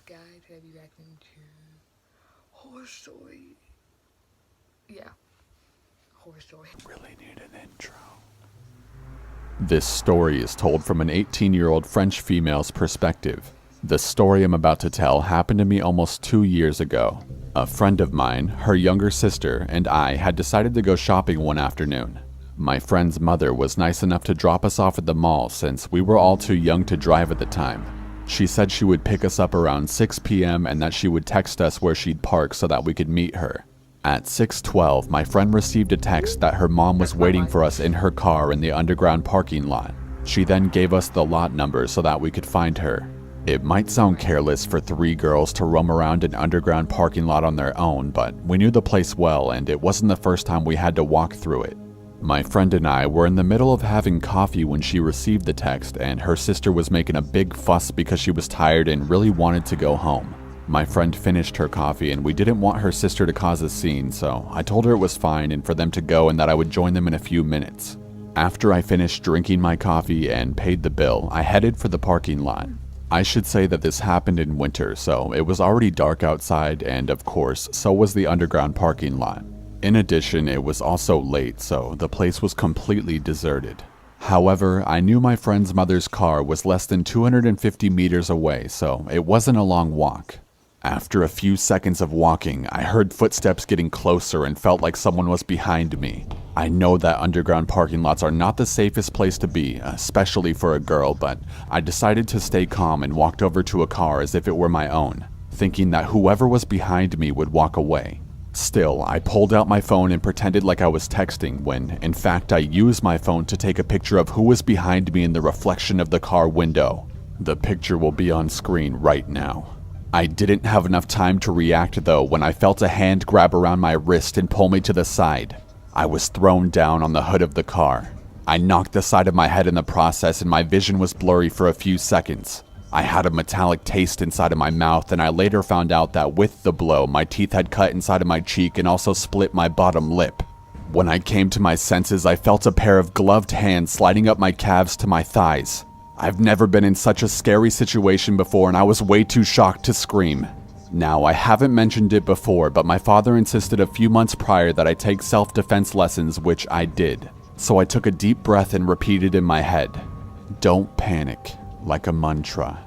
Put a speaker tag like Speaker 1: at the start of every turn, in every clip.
Speaker 1: guy. Today I'll be reacting to Horror Story. Yeah, Horror Story.
Speaker 2: Really need an intro. This story is told from an 18-year-old French female's perspective. The story I'm about to tell happened to me almost 2 years ago. A friend of mine, her younger sister, and I had decided to go shopping one afternoon. My friend's mother was nice enough to drop us off at the mall since we were all too young to drive at the time. She said she would pick us up around 6 p.m. and that she would text us where she'd park so that we could meet her. At 6:12, my friend received a text that her mom was waiting for us in her car in the underground parking lot. She then gave us the lot number so that we could find her. It might sound careless for 3 girls to roam around an underground parking lot on their own, but we knew the place well and it wasn't the first time we had to walk through it. My friend and I were in the middle of having coffee when she received the text, and her sister was making a big fuss because she was tired and really wanted to go home. My friend finished her coffee and we didn't want her sister to cause a scene, so I told her it was fine and for them to go and that I would join them in a few minutes. After I finished drinking my coffee and paid the bill, I headed for the parking lot. I should say that this happened in winter, so it was already dark outside, and of course, so was the underground parking lot. In addition, it was also late, so the place was completely deserted. However, I knew my friend's mother's car was less than 250 meters away, so it wasn't a long walk. After a few seconds of walking, I heard footsteps getting closer and felt like someone was behind me. I know that underground parking lots are not the safest place to be, especially for a girl, but I decided to stay calm and walked over to a car as if it were my own, thinking that whoever was behind me would walk away. Still, I pulled out my phone and pretended like I was texting when, in fact, I used my phone to take a picture of who was behind me in the reflection of the car window. The picture will be on screen right now. I didn't have enough time to react though when I felt a hand grab around my wrist and pull me to the side. I was thrown down on the hood of the car. I knocked the side of my head in the process and my vision was blurry for a few seconds. I had a metallic taste inside of my mouth, and I later found out that with the blow, my teeth had cut inside of my cheek and also split my bottom lip. When I came to my senses, I felt a pair of gloved hands sliding up my calves to my thighs. I've never been in such a scary situation before, and I was way too shocked to scream. Now, I haven't mentioned it before, but my father insisted a few months prior that I take self-defense lessons, which I did. So I took a deep breath and repeated in my head, "Don't panic," like a mantra.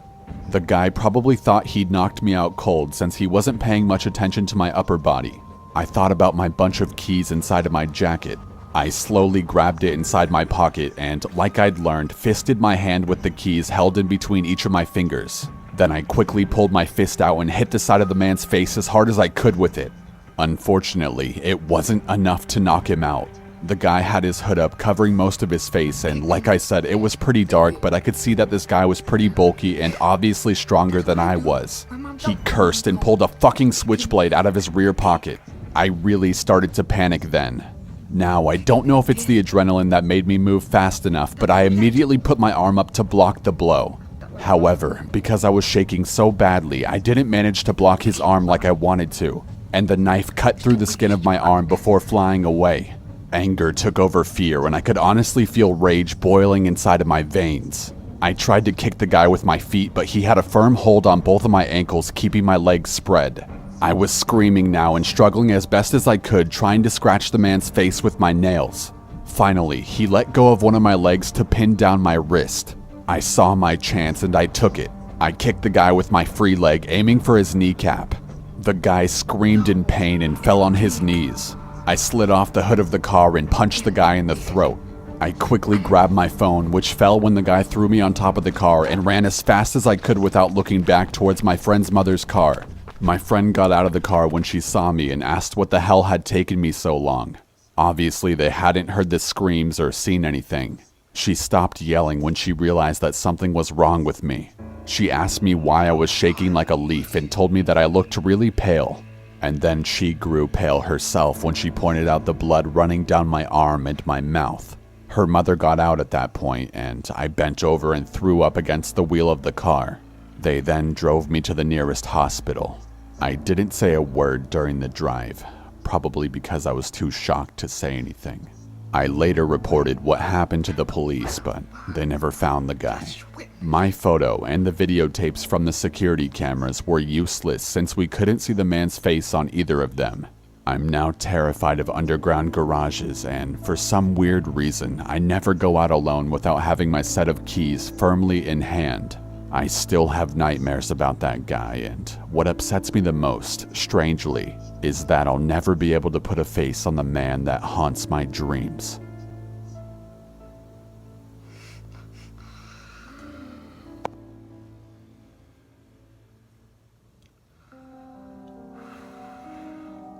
Speaker 2: The guy probably thought he'd knocked me out cold since he wasn't paying much attention to my upper body. I thought about my bunch of keys inside of my jacket. I slowly grabbed it inside my pocket and, like I'd learned, fisted my hand with the keys held in between each of my fingers. Then I quickly pulled my fist out and hit the side of the man's face as hard as I could with it. Unfortunately, it wasn't enough to knock him out. The guy had his hood up, covering most of his face, and like I said, it was pretty dark, but I could see that this guy was pretty bulky and obviously stronger than I was. He cursed and pulled a fucking switchblade out of his rear pocket. I really started to panic then. Now, I don't know if it's the adrenaline that made me move fast enough, but I immediately put my arm up to block the blow. However, because I was shaking so badly, I didn't manage to block his arm like I wanted to, and the knife cut through the skin of my arm before flying away. Anger took over fear, and I could honestly feel rage boiling inside of my veins. I tried to kick the guy with my feet, but he had a firm hold on both of my ankles, keeping my legs spread. I was screaming now and struggling as best as I could, trying to scratch the man's face with my nails. Finally, he let go of one of my legs to pin down my wrist. I saw my chance and I took it. I kicked the guy with my free leg, aiming for his kneecap. The guy screamed in pain and fell on his knees. I slid off the hood of the car and punched the guy in the throat. I quickly grabbed my phone, which fell when the guy threw me on top of the car, and ran as fast as I could without looking back towards my friend's mother's car. My friend got out of the car when she saw me and asked what the hell had taken me so long. Obviously, they hadn't heard the screams or seen anything. She stopped yelling when she realized that something was wrong with me. She asked me why I was shaking like a leaf and told me that I looked really pale. And then she grew pale herself when she pointed out the blood running down my arm and my mouth. Her mother got out at that point, and I bent over and threw up against the wheel of the car. They then drove me to the nearest hospital. I didn't say a word during the drive, probably because I was too shocked to say anything. I later reported what happened to the police, but they never found the guy. My photo and the videotapes from the security cameras were useless since we couldn't see the man's face on either of them. I'm now terrified of underground garages, and for some weird reason, I never go out alone without having my set of keys firmly in hand. I still have nightmares about that guy, and what upsets me the most, strangely, is that I'll never be able to put a face on the man that haunts my dreams.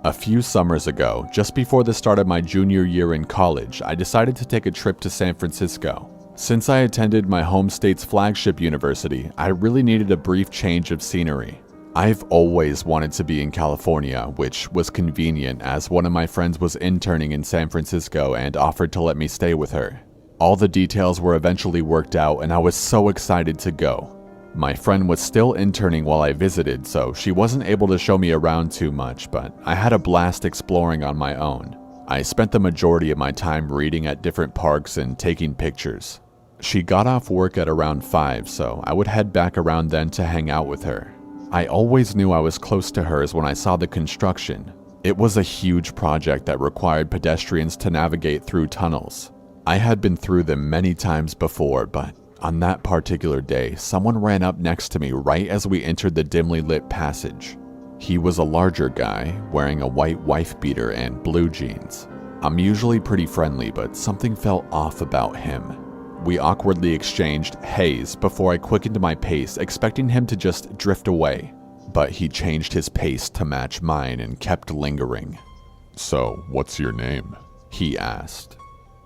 Speaker 2: A few summers ago, just before the start of my junior year in college, I decided to take a trip to San Francisco. Since I attended my home state's flagship university, I really needed a brief change of scenery. I've always wanted to be in California, which was convenient as one of my friends was interning in San Francisco and offered to let me stay with her. All the details were eventually worked out and I was so excited to go. My friend was still interning while I visited, so she wasn't able to show me around too much, but I had a blast exploring on my own. I spent the majority of my time reading at different parks and taking pictures. She got off work at around 5, so I would head back around then to hang out with her. I always knew I was close to hers when I saw the construction. It was a huge project that required pedestrians to navigate through tunnels. I had been through them many times before, but on that particular day, someone ran up next to me right as we entered the dimly lit passage. He was a larger guy, wearing a white wife beater and blue jeans. I'm usually pretty friendly, but something felt off about him. We awkwardly exchanged "heys" before I quickened my pace, expecting him to just drift away. But he changed his pace to match mine and kept lingering. "So, what's your name?" he asked.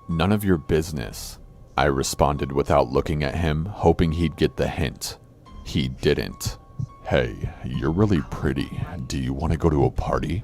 Speaker 2: "None of your business," I responded without looking at him, hoping he'd get the hint. He didn't. "Hey, you're really pretty. Do you want to go to a party?"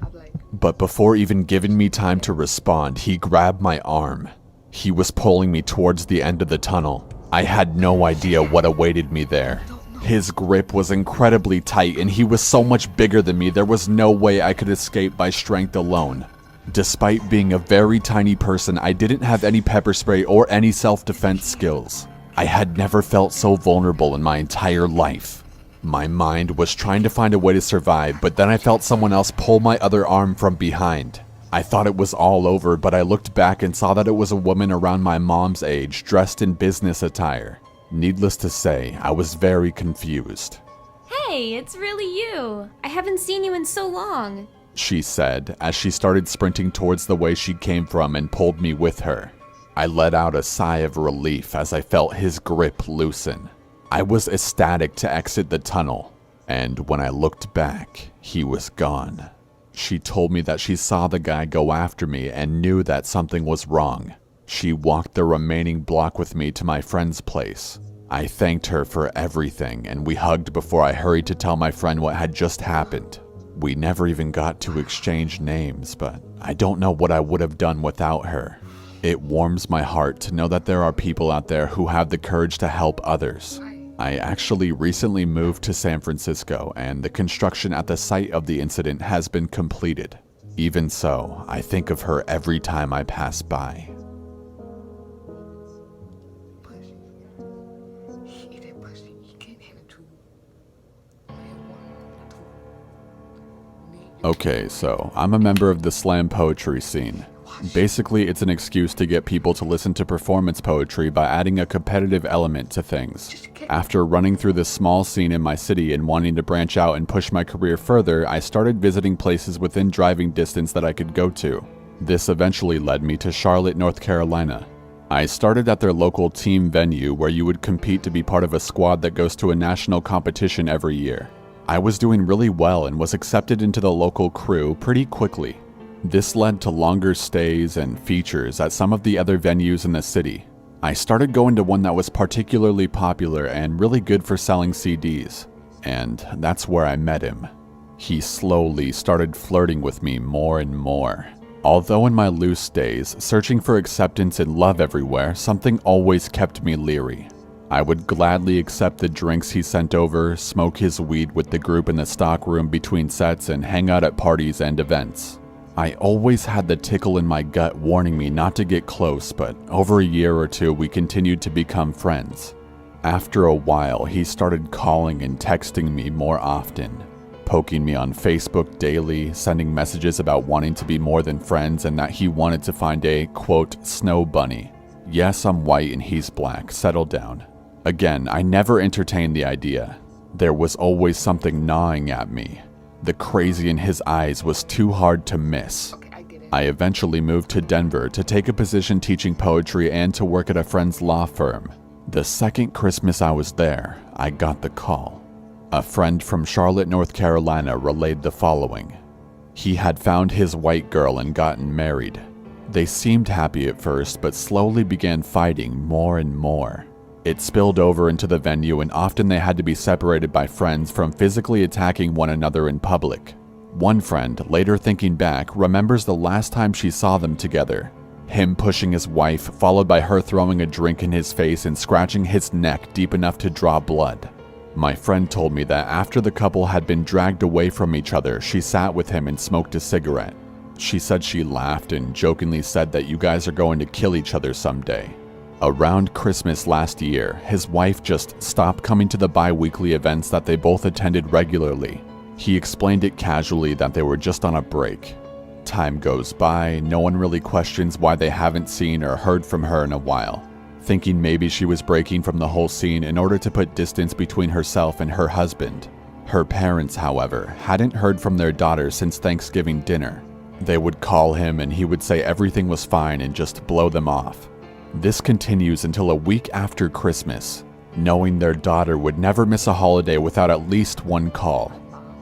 Speaker 2: But before even giving me time to respond, he grabbed my arm. He was pulling me towards the end of the tunnel. I had no idea what awaited me there. His grip was incredibly tight and he was so much bigger than me there was no way I could escape by strength alone. Despite being a very tiny person, I didn't have any pepper spray or any self-defense skills. I had never felt so vulnerable in my entire life. My mind was trying to find a way to survive, but then I felt someone else pull my other arm from behind. I thought it was all over, but I looked back and saw that it was a woman around my mom's age, dressed in business attire. Needless to say, I was very confused.
Speaker 3: "Hey, it's really you. I haven't seen you in so long,"
Speaker 2: she said as she started sprinting towards the way she came from and pulled me with her. I let out a sigh of relief as I felt his grip loosen. I was ecstatic to exit the tunnel, and when I looked back, he was gone. She told me that she saw the guy go after me and knew that something was wrong. She walked the remaining block with me to my friend's place. I thanked her for everything and we hugged before I hurried to tell my friend what had just happened. We never even got to exchange names, but I don't know what I would have done without her. It warms my heart to know that there are people out there who have the courage to help others. I actually recently moved to San Francisco, and the construction at the site of the incident has been completed. Even so, I think of her every time I pass by. Okay, so I'm a member of the slam poetry scene. Basically, it's an excuse to get people to listen to performance poetry by adding a competitive element to things. After running through this small scene in my city and wanting to branch out and push my career further, I started visiting places within driving distance that I could go to. This eventually led me to Charlotte, North Carolina. I started at their local team venue where you would compete to be part of a squad that goes to a national competition every year. I was doing really well and was accepted into the local crew pretty quickly. This led to longer stays and features at some of the other venues in the city. I started going to one that was particularly popular and really good for selling CDs, and that's where I met him. He slowly started flirting with me more and more. Although in my loose days, searching for acceptance and love everywhere, something always kept me leery. I would gladly accept the drinks he sent over, smoke his weed with the group in the stock room between sets, and hang out at parties and events. I always had the tickle in my gut warning me not to get close, but over a year or two we continued to become friends. After a while, he started calling and texting me more often, poking me on Facebook daily, sending messages about wanting to be more than friends and that he wanted to find a, quote, snow bunny. Yes, I'm white and he's black, settle down. Again, I never entertained the idea. There was always something gnawing at me. The crazy in his eyes was too hard to miss.
Speaker 1: Okay, I get it.
Speaker 2: I eventually moved to Denver to take a position teaching poetry and to work at a friend's law firm. The second Christmas I was there, I got the call. A friend from Charlotte, North Carolina relayed the following. He had found his white girl and gotten married. They seemed happy at first, but slowly began fighting more and more. It spilled over into the venue, and often they had to be separated by friends from physically attacking one another in public. One friend, later thinking back, remembers the last time she saw them together. Him pushing his wife, followed by her throwing a drink in his face and scratching his neck deep enough to draw blood. My friend told me that after the couple had been dragged away from each other, she sat with him and smoked a cigarette. She said she laughed and jokingly said that you guys are going to kill each other someday. Around Christmas last year, his wife just stopped coming to the bi-weekly events that they both attended regularly. He explained it casually that they were just on a break. Time goes by, no one really questions why they haven't seen or heard from her in a while, thinking maybe she was breaking from the whole scene in order to put distance between herself and her husband. Her parents, however, hadn't heard from their daughter since Thanksgiving dinner. They would call him and he would say everything was fine and just blow them off. This continues until a week after Christmas, knowing their daughter would never miss a holiday without at least one call.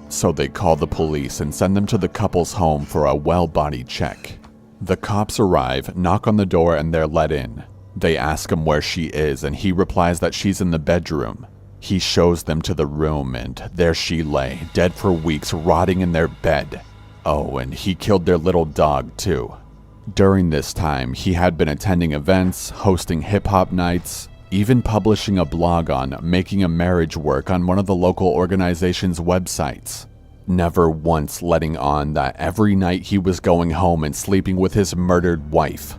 Speaker 2: So they call the police and send them to the couple's home for a well-body check. The cops arrive, knock on the door, and they're let in. They ask him where she is, and he replies that she's in the bedroom. He shows them to the room, and there she lay, dead for weeks, rotting in their bed. Oh, and he killed their little dog, too. During this time, he had been attending events, hosting hip-hop nights, even publishing a blog on making a marriage work on one of the local organization's websites. Never once letting on that every night he was going home and sleeping with his murdered wife.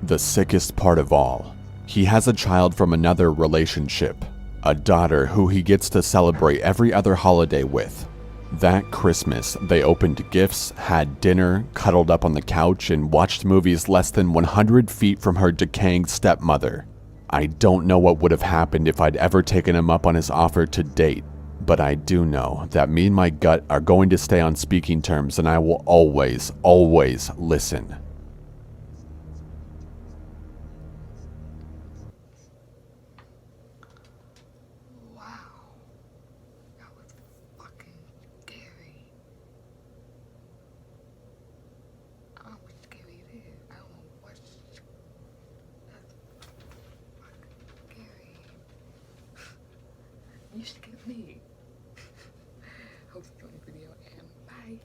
Speaker 2: The sickest part of all, he has a child from another relationship, a daughter who he gets to celebrate every other holiday with. That Christmas, they opened gifts, had dinner, cuddled up on the couch, and watched movies less than 100 feet from her decaying stepmother. I don't know what would have happened if I'd ever taken him up on his offer to date, but I do know that me and my gut are going to stay on speaking terms, and I will always, always listen.
Speaker 1: Wow. That was fucking scary. I don't know what scary it is. I don't know what. That's fucking scary. You scared me. Hope you enjoyed the video and bye.